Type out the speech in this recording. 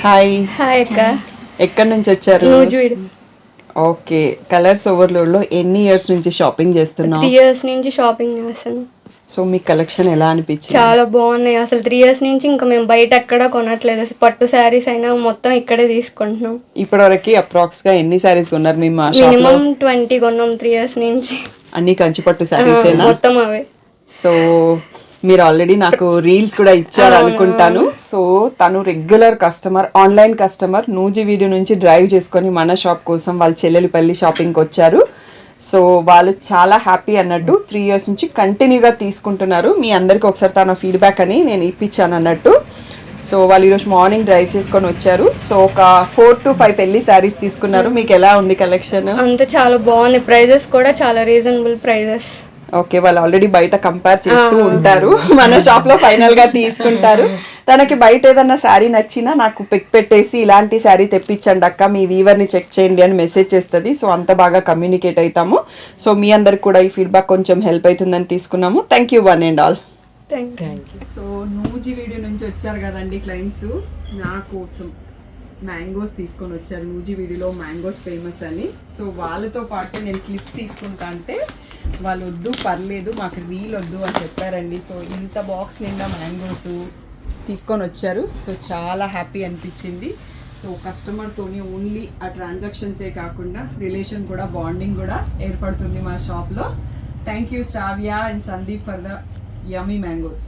Hi. Hi అక్క. ఎక్కడి నుంచి వచ్చారు? నూజివీడు. ఓకే. కలర్స్ ఓవర్లోడ్లో ఎన్ని ఇయర్స్ నుంచి షాపింగ్ చేస్తున్నావు? 3 years నుంచి షాపింగ్ చేస్తాను. సో మీ కలెక్షన్ ఎలా అనిపించింది? చాలా బాగున్నాయి అసలు. 3 years నుంచి ఇంకా మేము బయట ఎక్కడా కొనట్లేదు. అసలు పట్టు శారీస్ అయినా మొత్తం ఇక్కడే తీసుకుంటున్నాం. ఇప్పటివరకు అప్రాక్స్గా ఎన్ని శారీస్ కొన్నారు మీ మా షాప్లో? మినిమం 20 కొన్నాం 3 years నుంచి. అన్ని కంచిపట్టు శారీసేనా? మొత్తం అవే. సో మీరు ఆల్రెడీ నాకు రీల్స్ కూడా ఇచ్చారు అనుకుంటాను. సో తను regular customer, online customer. Nuzvid నుంచి డ్రైవ్ చేసుకొని మన షాప్ కోసం వాళ్ళ చెల్లెలిపల్లి షాపింగ్కి వచ్చారు. సో వాళ్ళు చాలా హ్యాపీ అన్నట్టు 3 years నుంచి కంటిన్యూగా తీసుకుంటున్నారు. మీ అందరికీ ఒకసారి తన ఫీడ్బ్యాక్ అని నేను ఇప్పించాను అన్నట్టు. సో వాళ్ళు ఈరోజు మార్నింగ్ డ్రైవ్ చేసుకొని వచ్చారు. సో ఒక 4 to 5 పెళ్లి శారీస్ తీసుకున్నారు. మీకు ఎలా ఉంది కలెక్షన్? అంతా చాలా బాగుంది. ప్రైజెస్ కూడా చాలా రీజనబుల్ ప్రైజెస్. ఓకే, వాళ్ళు ఆల్రెడీ బయట కంపేర్ చేస్తూ ఉంటారు, మన షాప్ లో ఫైనల్ గా తీసుకుంటారు. తనకి బయట ఏదన్నా శారీ నచ్చినా నాకు పిక్ పెట్టేసి ఇలాంటి శారీ తెప్పించండి అక్క, మీ వీవర్ ని చెక్ చేయండి అని మెసేజ్ చేస్తుంది. సో అంత బాగా కమ్యూనికేట్ అవుతాము. సో మీ అందరికి కూడా ఈ ఫీడ్బ్యాక్ కొంచెం హెల్ప్ అవుతుందని తీసుకున్నాము. Thank you one and all. So Nuzvid నుంచి వచ్చారు కదండి క్లయింట్స్, నా కోసం మ్యాంగోస్ తీసుకొని వచ్చారు. నూజివీడులో మ్యాంగోస్ ఫేమస్ అని. సో వాళ్ళతో పాటు నేను క్లిప్ తీసుకుంటా అంటే వాళ్ళు వద్దు పర్లేదు మాకు రీల్ వద్దు అని చెప్పారండి. సో ఇంత బాక్స్ నిండా మ్యాంగోస్ తీసుకొని వచ్చారు. సో చాలా హ్యాపీ అనిపించింది. సో కస్టమర్తోని ఓన్లీ ఆ ట్రాన్సాక్షన్సే కాకుండా రిలేషన్ కూడా, బాండింగ్ కూడా ఏర్పడుతుంది మా షాప్లో. Thank you Shravya and Sandeep for the yummy mangoes.